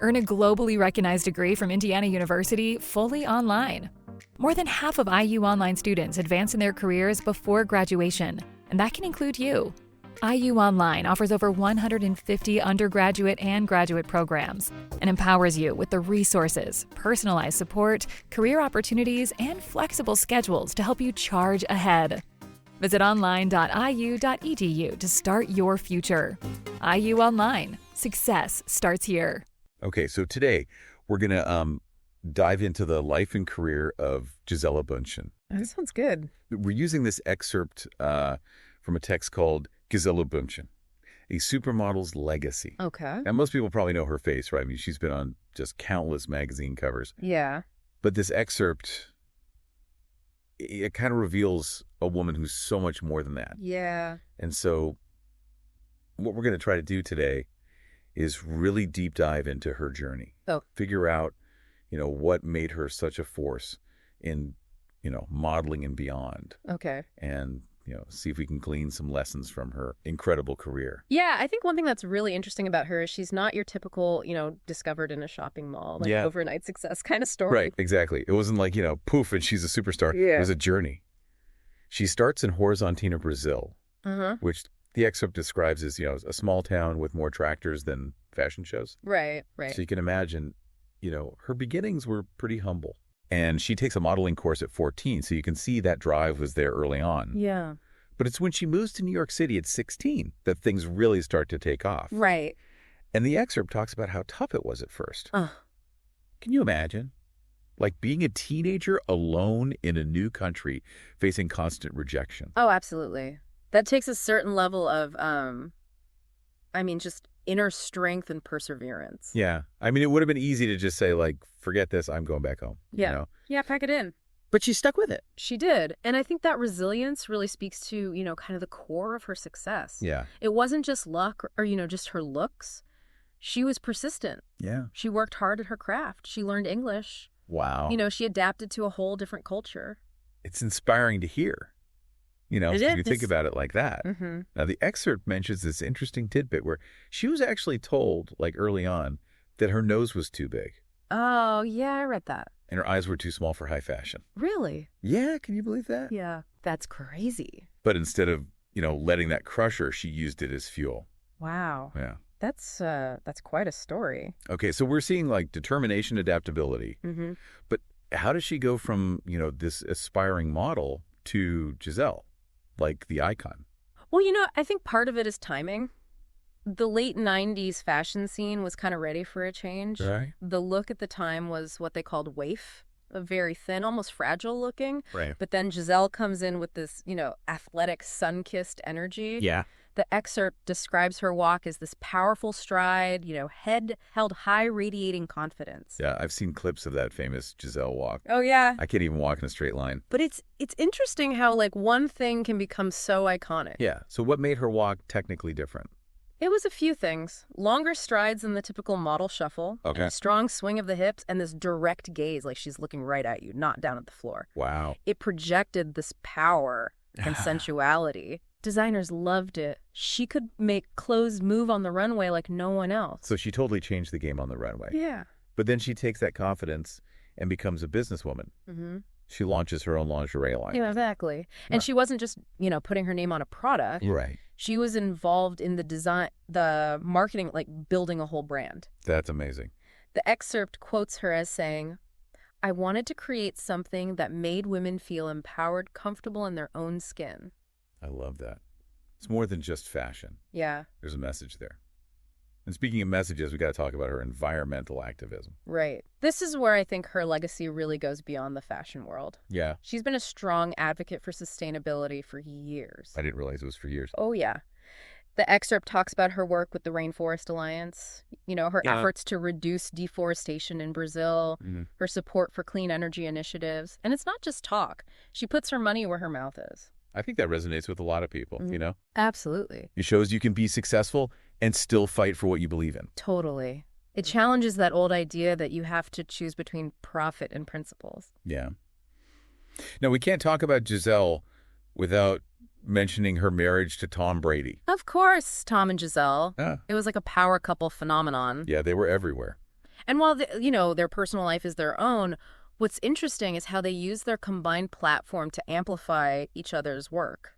Earn a globally recognized degree from Indiana University fully online. More than half of IU Online students advance in their careers before graduation, and that can include you. IU Online offers over 150 undergraduate and graduate programs and empowers you with the resources, personalized support, career opportunities, and flexible schedules to help you charge ahead. Visit online.iu.edu to start your future. IU Online. Success starts here. Okay, so today we're going to dive into the life and career of Gisele Bündchen. That sounds good. We're using this excerpt from a text called Gisele Bündchen, A Supermodel's Legacy. Okay. And most people probably know her face, right? I mean, she's been on just countless magazine covers. Yeah. But this excerpt, it kind of reveals a woman who's so much more than that. Yeah. And so what we're going to try to do today is really deep dive into her journey. Oh. Figure out, what made her such a force in, modeling and beyond. Okay. And, see if we can glean some lessons from her incredible career. Yeah, I think one thing that's really interesting about her is she's not your typical, discovered in a shopping mall, overnight success kind of story. Right, exactly. It wasn't like, poof, and she's a superstar. Yeah. It was a journey. She starts in Horizontina, Brazil, which the excerpt describes as, a small town with more tractors than fashion shows. Right, right. So you can imagine, her beginnings were pretty humble. And she takes a modeling course at 14, so you can see that drive was there early on. Yeah. But it's when she moves to New York City at 16 that things really start to take off. Right. And the excerpt talks about how tough it was at first. Can you imagine? Like being a teenager alone in a new country, facing constant rejection. Oh, absolutely. That takes a certain level of, just inner strength and perseverance. Yeah. I mean, it would have been easy to just say, forget this, I'm going back home. Yeah. Yeah, pack it in. But she stuck with it. She did. And I think that resilience really speaks to, kind of the core of her success. Yeah. It wasn't just luck or, just her looks. She was persistent. Yeah. She worked hard at her craft. She learned English. Wow. She adapted to a whole different culture. It's inspiring to hear. If you think about it like that. Mm-hmm. Now, the excerpt mentions this interesting tidbit where she was actually told, early on, that her nose was too big. Oh, yeah, I read that. And her eyes were too small for high fashion. Really? Yeah, can you believe that? Yeah, that's crazy. But instead of, letting that crush her, she used it as fuel. Wow. Yeah. That's quite a story. Okay, so we're seeing, determination, adaptability. Mm-hmm. But how does she go from, this aspiring model to Gisele? The icon. Well, I think part of it is timing. The late 90s fashion scene was kind of ready for a change. Right. The look at the time was what they called waif, a very thin, almost fragile looking. Right. But then Gisele comes in with this, athletic, sun-kissed energy. Yeah. The excerpt describes her walk as this powerful stride, head held high, radiating confidence. Yeah, I've seen clips of that famous Gisele walk. Oh, yeah. I can't even walk in a straight line. But it's interesting how, one thing can become so iconic. Yeah, so what made her walk technically different? It was a few things. Longer strides than the typical model shuffle. Okay. A strong swing of the hips and this direct gaze, like she's looking right at you, not down at the floor. Wow. It projected this power and sensuality. Designers loved it. She could make clothes move on the runway like no one else. So she totally changed the game on the runway. Yeah. But then she takes that confidence and becomes a businesswoman. Mm-hmm. She launches her own lingerie line. Yeah, exactly. And she wasn't just, putting her name on a product. Right. She was involved in the design, the marketing, building a whole brand. That's amazing. The excerpt quotes her as saying, "I wanted to create something that made women feel empowered, comfortable in their own skin." I love that. It's more than just fashion. Yeah. There's a message there. And speaking of messages, we got to talk about her environmental activism. Right. This is where I think her legacy really goes beyond the fashion world. Yeah. She's been a strong advocate for sustainability for years. I didn't realize it was for years. Oh, yeah. The excerpt talks about her work with the Rainforest Alliance, her efforts to reduce deforestation in Brazil, her support for clean energy initiatives. And it's not just talk. She puts her money where her mouth is. I think that resonates with a lot of people, Absolutely. It shows you can be successful and still fight for what you believe in. Totally. It challenges that old idea that you have to choose between profit and principles. Yeah. Now, we can't talk about Gisele without mentioning her marriage to Tom Brady. Of course, Tom and Gisele. Yeah. It was like a power couple phenomenon. Yeah, they were everywhere. And while, their personal life is their own, what's interesting is how they use their combined platform to amplify each other's work.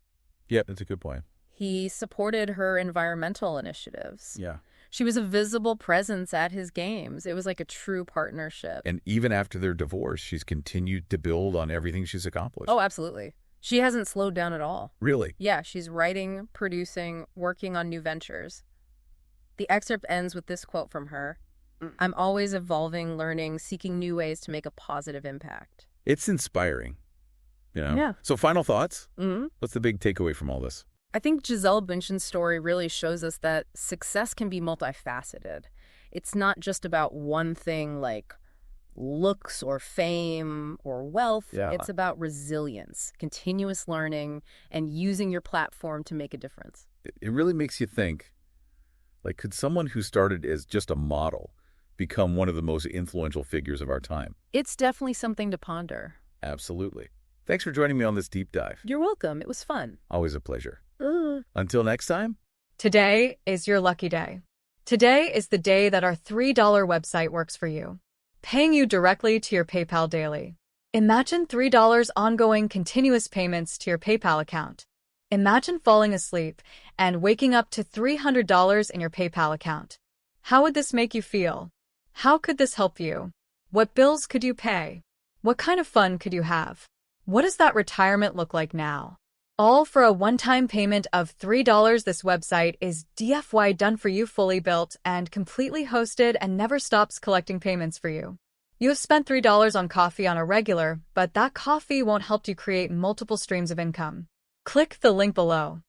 Yeah, that's a good point. He supported her environmental initiatives. Yeah. She was a visible presence at his games. It was like a true partnership. And even after their divorce, she's continued to build on everything she's accomplished. Oh, absolutely. She hasn't slowed down at all. Really? Yeah, she's writing, producing, working on new ventures. The excerpt ends with this quote from her. I'm always evolving, learning, seeking new ways to make a positive impact. It's inspiring. Yeah. So final thoughts? Mm-hmm. What's the big takeaway from all this? I think Gisele Bündchen's story really shows us that success can be multifaceted. It's not just about one thing like looks or fame or wealth. Yeah. It's about resilience, continuous learning, and using your platform to make a difference. It really makes you think, like, could someone who started as just a model become one of the most influential figures of our time? It's definitely something to ponder. Absolutely. Thanks for joining me on this deep dive. You're welcome. It was fun. Always a pleasure. Until next time. Today is your lucky day. Today is the day that our $3 website works for you, paying you directly to your PayPal daily. Imagine $3 ongoing continuous payments to your PayPal account. Imagine falling asleep and waking up to $300 in your PayPal account. How would this make you feel? How could this help you? What bills could you pay? What kind of fun could you have? What does that retirement look like now? All for a one-time payment of $3. This website is DFY done for you, fully built and completely hosted, and never stops collecting payments for you. You have spent $3 on coffee on a regular, but that coffee won't help you create multiple streams of income. Click the link below.